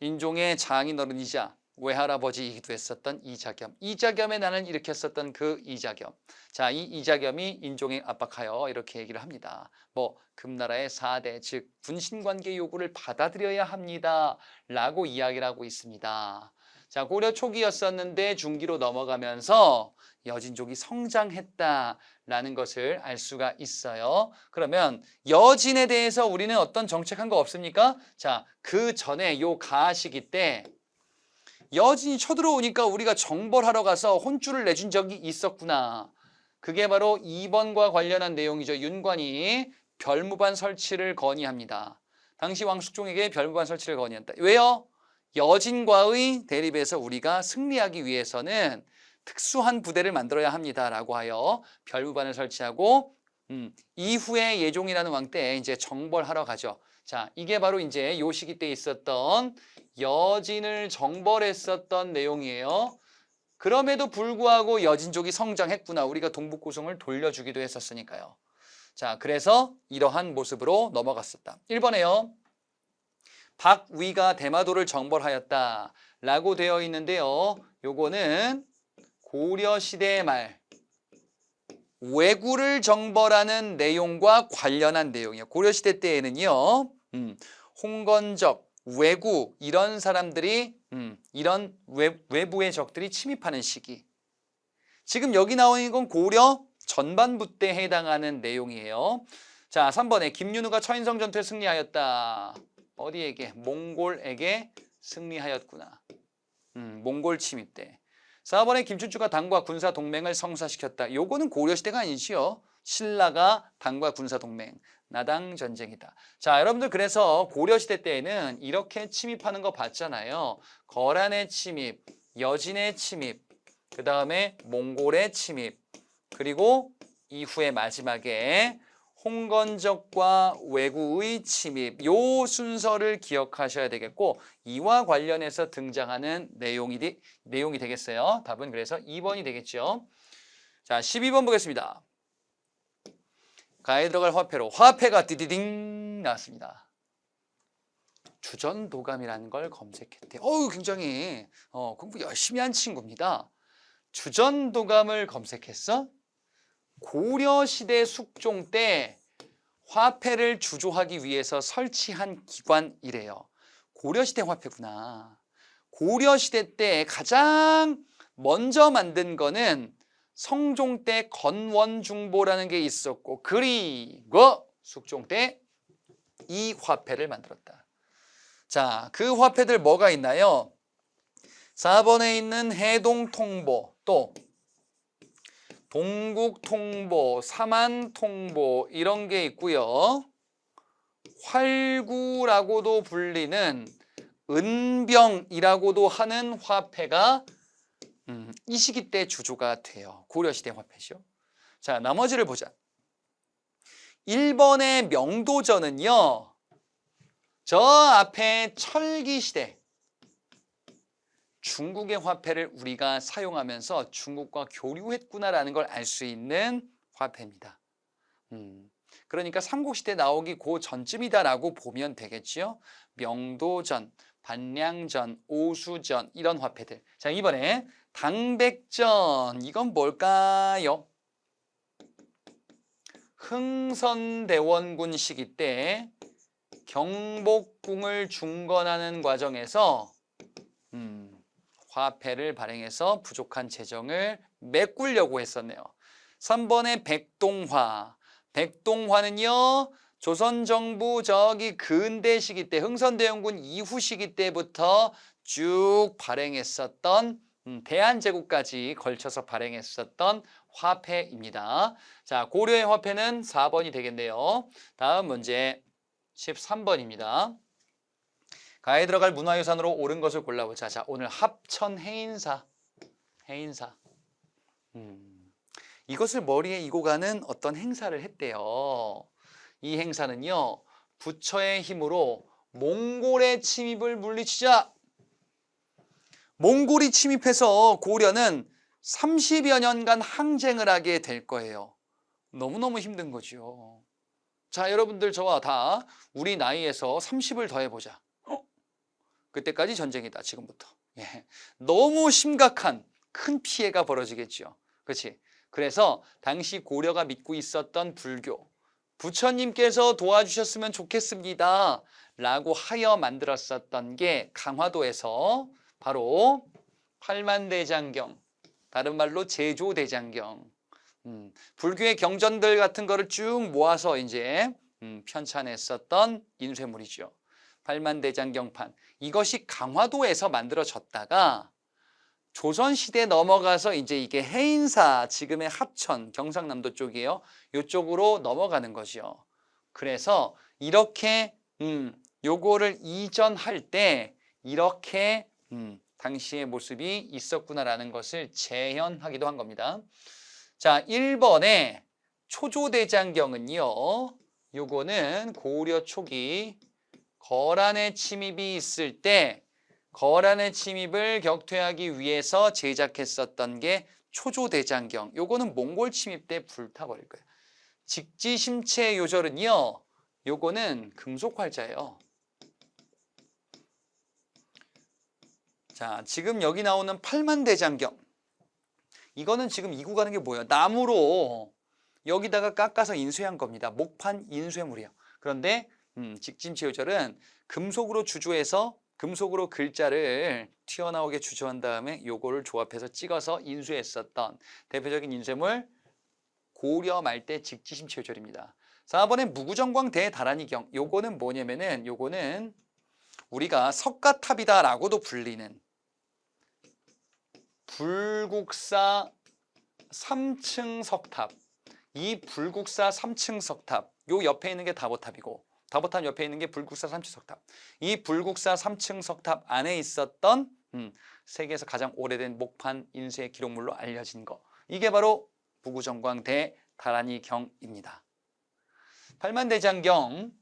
인종의 장인어른이자 외할아버지이기도 했었던 이자겸. 이자겸의 난을 일으켰었던 그 이자겸. 자, 이 이자겸이 인종에 압박하여 이렇게 얘기를 합니다. 뭐 금나라의 4대 즉 군신관계 요구를 받아들여야 합니다. 라고 이야기를 하고 있습니다. 자, 고려 초기였었는데 중기로 넘어가면서 여진족이 성장했다라는 것을 알 수가 있어요. 그러면 여진에 대해서 우리는 어떤 정책한 거 없습니까? 자, 그 전에 요 가 시기 때 여진이 쳐들어오니까 우리가 정벌하러 가서 혼쭐을 내준 적이 있었구나. 그게 바로 2번과 관련한 내용이죠. 윤관이 별무반 설치를 건의합니다. 당시 왕숙종에게 별무반 설치를 건의한다. 왜요? 여진과의 대립에서 우리가 승리하기 위해서는 특수한 부대를 만들어야 합니다라고 하여 별무반을 설치하고 이후에 예종이라는 왕 때 이제 정벌하러 가죠. 자, 이게 바로 이제 요 시기 때 있었던 여진을 정벌했었던 내용이에요. 그럼에도 불구하고 여진족이 성장했구나. 우리가 동북고성을 돌려주기도 했었으니까요. 자, 그래서 이러한 모습으로 넘어갔었다. 1번에요. 박위가 대마도를 정벌하였다라고 되어 있는데요. 요거는 고려시대 말 왜구를 정벌하는 내용과 관련한 내용이에요. 고려시대 때에는요. 홍건적, 왜구 이런 사람들이 이런 외부의 적들이 침입하는 시기. 지금 여기 나와 있는 건 고려 전반부 때 해당하는 내용이에요. 자, 3번에 김윤우가 처인성 전투에 승리하였다. 어디에게? 몽골에게 승리하였구나. 몽골 침입 때. 4번에 김춘추가 당과 군사 동맹을 성사시켰다. 요거는 고려시대가 아니지요. 신라가 당과 군사 동맹. 나당 전쟁이다. 자, 여러분들 그래서 고려시대 때에는 이렇게 침입하는 거 봤잖아요. 거란의 침입, 여진의 침입, 그 다음에 몽골의 침입, 그리고 이후에 마지막에 홍건적과 왜구의 침입, 요 순서를 기억하셔야 되겠고 이와 관련해서 등장하는 내용이 되겠어요. 답은 그래서 2번이 되겠죠. 자, 12번 보겠습니다. 가에 들어갈 화폐로 화폐가 디디딩 나왔습니다. 주전도감이라는 걸 검색했대. 굉장히 공부 열심히 한 친구입니다. 주전도감을 검색했어? 고려시대 숙종 때 화폐를 주조하기 위해서 설치한 기관이래요. 고려시대 화폐구나. 고려시대 때 가장 먼저 만든 거는 성종 때 건원중보라는 게 있었고 그리고 숙종 때 이 화폐를 만들었다. 자, 그 화폐들 뭐가 있나요? 4번에 있는 해동통보, 또 동국통보, 삼안통보 이런 게 있고요. 활구라고도 불리는 은병이라고도 하는 화폐가 이 시기 때 주조가 돼요. 고려시대 화폐죠. 자, 나머지를 보자. 1번의 명도전은요. 저 앞에 철기시대 중국의 화폐를 우리가 사용하면서 중국과 교류했구나라는 걸 알 수 있는 화폐입니다. 그러니까 삼국시대 나오기 그 전쯤이다라고 보면 되겠지요. 명도전, 반량전, 오수전 이런 화폐들. 자, 이번에 당백전 이건 뭘까요? 흥선대원군 시기 때 경복궁을 중건하는 과정에서 화폐를 발행해서 부족한 재정을 메꾸려고 했었네요. 3번의 백동화. 백동화는요. 조선정부 저기 근대 시기 때 흥선대원군 이후 시기 때부터 쭉 발행했었던 대한제국까지 걸쳐서 발행했었던 화폐입니다. 자, 고려의 화폐는 4번이 되겠네요. 다음 문제 13번입니다. 가에 들어갈 문화유산으로 옳은 것을 골라보자. 자, 오늘 합천 해인사. 이것을 머리에 이고 가는 어떤 행사를 했대요. 이 행사는요. 부처의 힘으로 몽골의 침입을 물리치자. 몽골이 침입해서 고려는 30여 년간 항쟁을 하게 될 거예요. 너무너무 힘든 거죠. 자, 여러분들 저와 다 우리 나이에서 30을 더해보자. 그때까지 전쟁이다. 지금부터. 예. 너무 심각한 큰 피해가 벌어지겠죠. 그렇지? 그래서 당시 고려가 믿고 있었던 불교, 부처님께서 도와주셨으면 좋겠습니다 라고 하여 만들었었던 게 강화도에서 바로 팔만대장경, 다른 말로 제조대장경, 불교의 경전들 같은 거를 쭉 모아서 이제 편찬했었던 인쇄물이죠. 팔만대장경판. 이것이 강화도에서 만들어졌다가 조선시대 넘어가서 이제 이게 해인사, 지금의 합천, 경상남도 쪽이에요. 이쪽으로 넘어가는 거죠. 그래서 이렇게 요거를 이전할 때 이렇게 당시의 모습이 있었구나라는 것을 재현하기도 한 겁니다. 자, 1번의 초조대장경은요. 요거는 고려 초기 거란의 침입이 있을 때 거란의 침입을 격퇴하기 위해서 제작했었던 게 초조대장경. 요거는 몽골 침입 때 불타버릴 거예요. 직지심체 요절은요. 요거는 금속 활자예요. 자, 지금 여기 나오는 팔만대장경. 이거는 지금 이고 가는 게 뭐예요? 나무로 여기다가 깎아서 인쇄한 겁니다. 목판 인쇄물이에요. 그런데 직진체 요절은 금속으로 주조해서 금속으로 글자를 튀어나오게 주조한 다음에 요거를 조합해서 찍어서 인쇄했었던 대표적인 인쇄물 고려 말대 직지심체 요절입니다. 4번에 무구정광 대다란이경. 요거는 뭐냐면은 요거는 우리가 석가탑이다라고도 불리는 불국사 3층 석탑. 이 불국사 3층 석탑. 요 옆에 있는 게 다보탑이고 다보탑 옆에 있는 게 불국사 3층 석탑. 이 불국사 3층 석탑 안에 있었던 세계에서 가장 오래된 목판 인쇄 기록물로 알려진 거. 이게 바로 무구정광 대다란이경입니다. 팔만대장경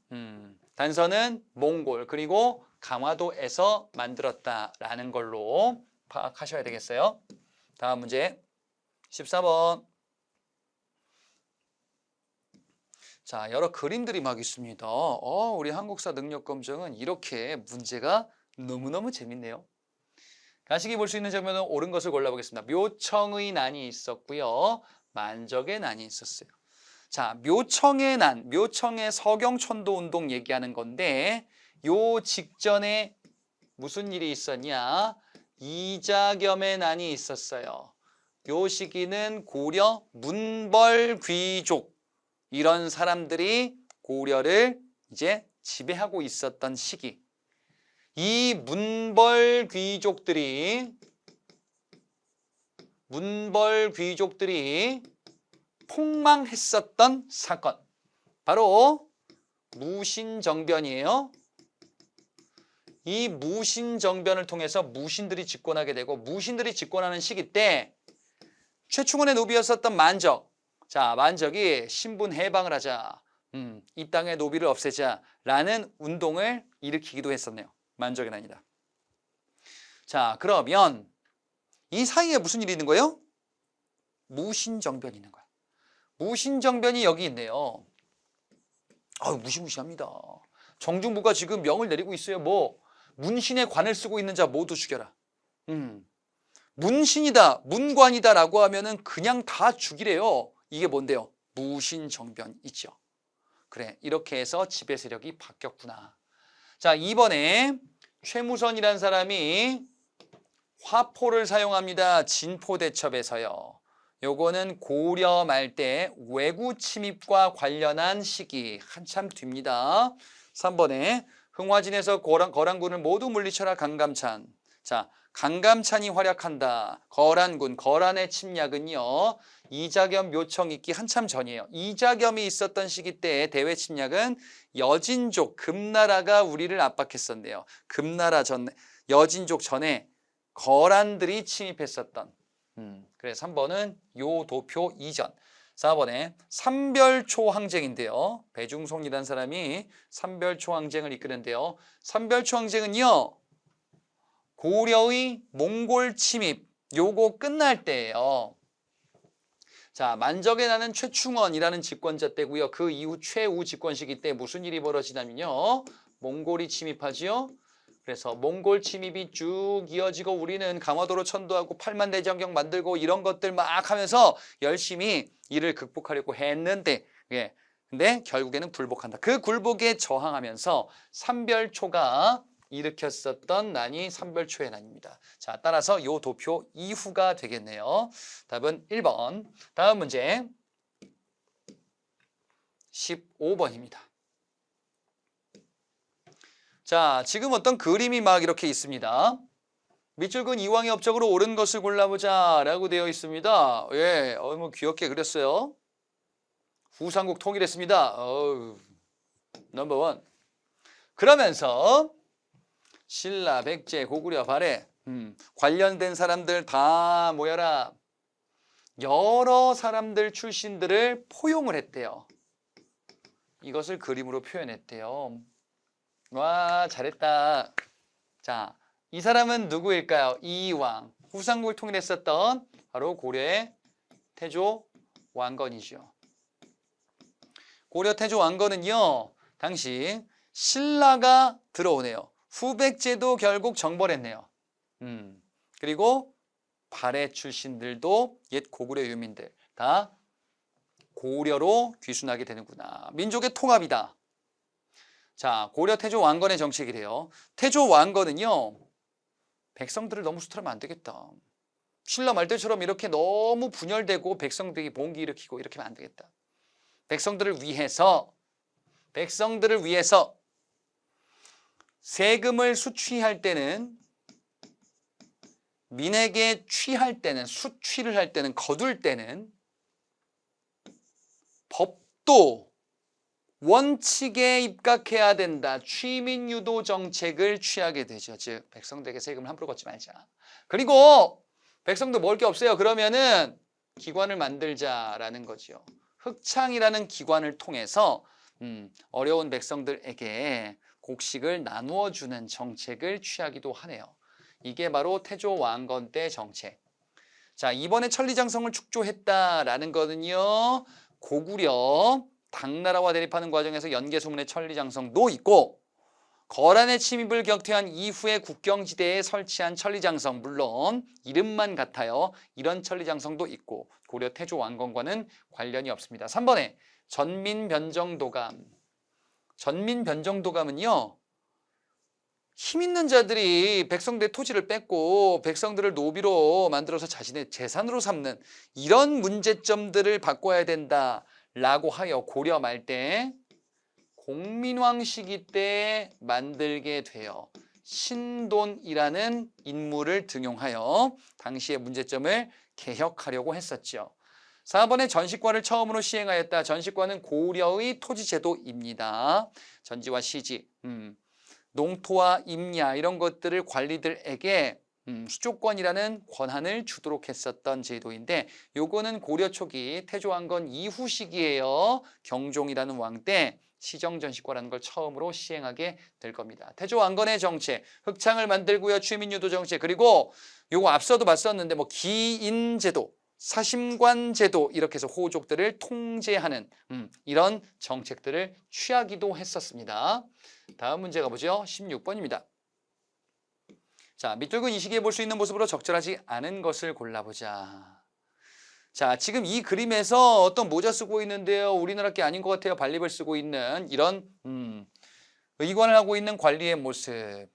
단서는 몽골 그리고 강화도에서 만들었다라는 걸로 파악하셔야 되겠어요. 다음 문제 14번. 자, 여러 그림들이 막 있습니다. 우리 한국사 능력검정은 이렇게 문제가 너무너무 재밌네요. 가식이 볼 수 있는 장면은 옳은 것을 골라보겠습니다. 묘청의 난이 있었고요. 만적의 난이 있었어요. 자, 묘청의 난, 묘청의 서경천도운동 얘기하는 건데 요 직전에 무슨 일이 있었냐? 이자겸의 난이 있었어요. 요 시기는 고려 문벌귀족 이런 사람들이 고려를 이제 지배하고 있었던 시기. 이 문벌귀족들이 폭망했었던 사건. 바로 무신정변이에요. 이 무신정변을 통해서 무신들이 집권하게 되고 무신들이 집권하는 시기 때 최충원의 노비였었던 만적. 자, 만적이 신분 해방을 하자. 이 땅의 노비를 없애자라는 운동을 일으키기도 했었네요. 만적이 아니다. 자, 그러면 이 사이에 무슨 일이 있는 거예요? 무신정변이 있는 거야. 무신정변이 여기 있네요. 무시무시합니다. 정중부가 지금 명을 내리고 있어요. 뭐 문신의 관을 쓰고 있는 자 모두 죽여라. 문신이다, 문관이다라고 하면은 그냥 다 죽이래요. 이게 뭔데요? 무신정변이죠. 그래, 이렇게 해서 지배 세력이 바뀌었구나. 자, 이번에 최무선이라는 사람이 화포를 사용합니다. 진포대첩에서요. 요거는 고려 말 때 외구 침입과 관련한 시기 한참 뒤입니다. 3번에 흥화진에서 거란군을 모두 물리쳐라 강감찬. 자, 강감찬이 활약한다. 거란군, 거란의 침략은요. 이자겸 묘청 있기 한참 전이에요. 이자겸이 있었던 시기 때 대외 침략은 여진족, 금나라가 우리를 압박했었네요. 금나라 전, 여진족 전에 거란들이 침입했었던. 그래서 3번은 요도표 이전. 4번에 삼별초항쟁인데요. 배중송이라는 사람이 삼별초항쟁을 이끄는데요. 삼별초항쟁은요. 고려의 몽골 침입 요거 끝날 때예요. 자, 만적의 나는 최충원이라는 집권자 때고요. 그 이후 최우 집권 시기 때 무슨 일이 벌어지냐면요. 몽골이 침입하지요. 그래서 몽골 침입이 쭉 이어지고 우리는 강화도로 천도하고 팔만대장경 만들고 이런 것들 막 하면서 열심히 이를 극복하려고 했는데 근데 결국에는 굴복한다. 그 굴복에 저항하면서 삼별초가 일으켰었던 난이 삼별초의 난입니다. 자, 따라서 요 도표 이후가 되겠네요. 답은 1번. 다음 문제 15번입니다. 자, 지금 어떤 그림이 막 이렇게 있습니다. 밑줄근 이왕의 업적으로 옳은 것을 골라보자 라고 되어 있습니다. 예, 뭐 귀엽게 그렸어요. 후삼국 통일했습니다. 넘버원. 그러면서 신라, 백제, 고구려, 발해 관련된 사람들 다 모여라. 여러 사람들 출신들을 포용을 했대요. 이것을 그림으로 표현했대요. 와, 잘했다. 자, 이 사람은 누구일까요? 이왕. 후삼국을 통일했었던 바로 고려의 태조 왕건이죠. 고려 태조 왕건은요, 당시 신라가 들어오네요. 후백제도 결국 정벌했네요. 그리고 발해 출신들도 옛 고구려 유민들 다 고려로 귀순하게 되는구나. 민족의 통합이다. 자, 고려 태조 왕건의 정책이래요. 태조 왕건은요, 백성들을 너무 수탈하면 안 되겠다. 신라 말때처럼 이렇게 너무 분열되고 백성들이 봉기 일으키고 이렇게 하면 안 되겠다. 백성들을 위해서 세금을 수취할 때는 민에게 취할 때는 수취를 할 때는 거둘 때는 법도 원칙에 입각해야 된다. 취민 유도 정책을 취하게 되죠. 즉 백성들에게 세금을 함부로 걷지 말자. 그리고 백성도 먹을 게 없어요. 그러면은 기관을 만들자라는 거죠. 흑창이라는 기관을 통해서 어려운 백성들에게 곡식을 나누어 주는 정책을 취하기도 하네요. 이게 바로 태조 왕건 때 정책. 자, 이번에 천리장성을 축조했다라는 거는요. 고구려 당나라와 대립하는 과정에서 연개소문의 천리장성도 있고 거란의 침입을 격퇴한 이후에 국경지대에 설치한 천리장성, 물론 이름만 같아요. 이런 천리장성도 있고 고려 태조 왕건과는 관련이 없습니다. 3번에 전민변정도감. 전민변정도감은요. 힘 있는 자들이 백성들의 토지를 뺏고 백성들을 노비로 만들어서 자신의 재산으로 삼는 이런 문제점들을 바꿔야 된다라고 하여 고려 말 때 공민왕 시기 때 만들게 돼요. 신돈이라는 인물을 등용하여 당시의 문제점을 개혁하려고 했었죠. 4번에 전시과를 처음으로 시행하였다. 전시과는 고려의 토지제도입니다. 전지와 시지, 농토와 임야 이런 것들을 관리들에게 수조권이라는 권한을 주도록 했었던 제도인데 요거는 고려 초기 태조왕건 이후 시기예요. 경종이라는 왕 때 시정전시과라는 걸 처음으로 시행하게 될 겁니다. 태조왕건의 정책, 흑창을 만들고요. 취민유도 정책, 그리고 요거 앞서도 봤었는데 뭐 기인제도, 사심관제도 이렇게 해서 호족들을 통제하는 이런 정책들을 취하기도 했었습니다. 다음 문제 가보죠. 16번입니다. 자, 밑둥근 이 시기에 볼 수 있는 모습으로 적절하지 않은 것을 골라보자. 자, 지금 이 그림에서 어떤 모자 쓰고 있는데요. 우리나라 게 아닌 것 같아요. 발립을 쓰고 있는 이런 의관을 하고 있는 관리의 모습.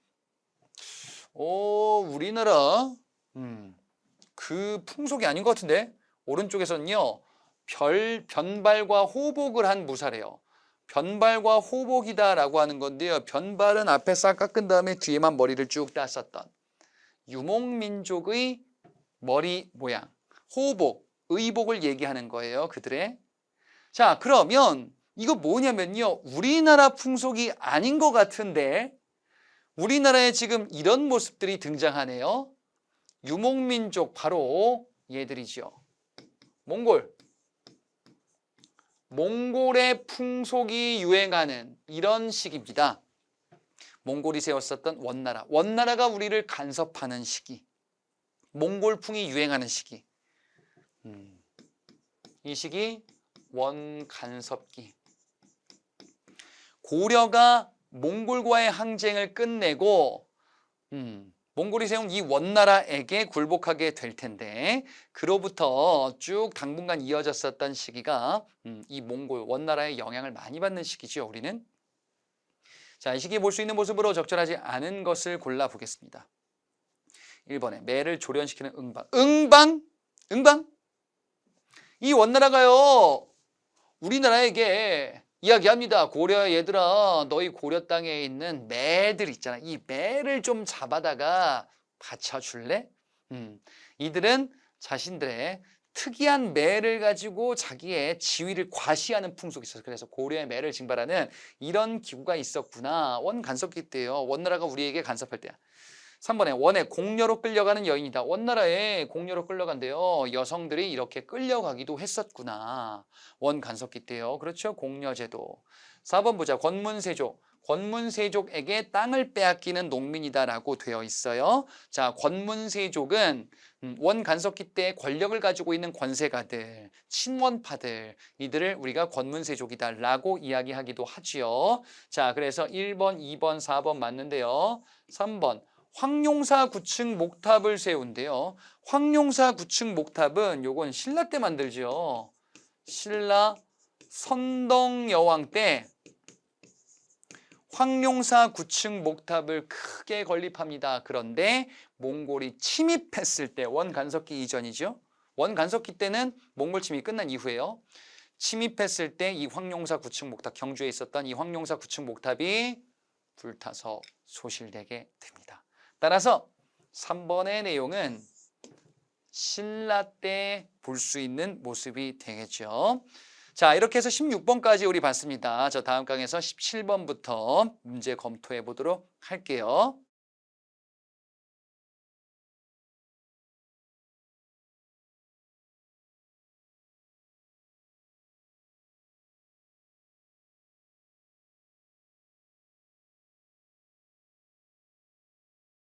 우리나라 그 풍속이 아닌 것 같은데 오른쪽에서는요. 변발과 호복을 한 무사래요. 변발과 호복이다라고 하는 건데요. 변발은 앞에 싹 깎은 다음에 뒤에만 머리를 쭉 땄었던 유목민족의 머리 모양. 호복, 의복을 얘기하는 거예요. 그들의. 자, 그러면 이거 뭐냐면요. 우리나라 풍속이 아닌 것 같은데 우리나라에 지금 이런 모습들이 등장하네요. 유목민족 바로 얘들이죠. 몽골의 풍속이 유행하는 이런 시기입니다. 몽골이 세웠었던 원나라. 원나라가 우리를 간섭하는 시기. 몽골풍이 유행하는 시기. 이 시기 원간섭기. 고려가 몽골과의 항쟁을 끝내고 몽골이 세운 이 원나라에게 굴복하게 될 텐데 그로부터 쭉 당분간 이어졌었던 시기가 이 몽골 원나라의 영향을 많이 받는 시기죠. 우리는. 자, 이 시기에 볼 수 있는 모습으로 적절하지 않은 것을 골라보겠습니다. 1번에 매를 조련시키는 응방. 응방? 이 원나라가요. 우리나라에게 이야기합니다. 고려 얘들아, 너희 고려 땅에 있는 매들 있잖아. 이 매를 좀 잡아다가 바쳐줄래? 이들은 자신들의 특이한 매를 가지고 자기의 지위를 과시하는 풍속이 있었어요. 그래서 고려의 매를 징발하는 이런 기구가 있었구나. 원간섭기 때요. 원나라가 우리에게 간섭할 때야. 3번에 원에 공녀로 끌려가는 여인이다. 원나라에 공녀로 끌려간대요. 여성들이 이렇게 끌려가기도 했었구나. 원간섭기 때요. 그렇죠. 공녀제도. 4번 보자. 권문세족. 권문세족에게 땅을 빼앗기는 농민이다라고 되어 있어요. 자, 권문세족은 원간섭기 때 권력을 가지고 있는 권세가들, 친원파들, 이들을 우리가 권문세족이다라고 이야기하기도 하지요. 자, 그래서 1번, 2번, 4번 맞는데요. 3번. 황룡사 9층 목탑을 세운대요. 황룡사 9층 목탑은 요건 신라 때 만들죠. 신라 선덕여왕 때 황룡사 9층 목탑을 크게 건립합니다. 그런데 몽골이 침입했을 때 원간섭기 이전이죠. 원간섭기 때는 몽골 침입이 끝난 이후에요. 침입했을 때 이 황룡사 9층 목탑, 경주에 있었던 이 황룡사 9층 목탑이 불타서 소실되게 됩니다. 따라서 3번의 내용은 신라 때 볼 수 있는 모습이 되겠죠. 자, 이렇게 해서 16번까지 우리 봤습니다. 저 다음 강에서 17번부터 문제 검토해 보도록 할게요.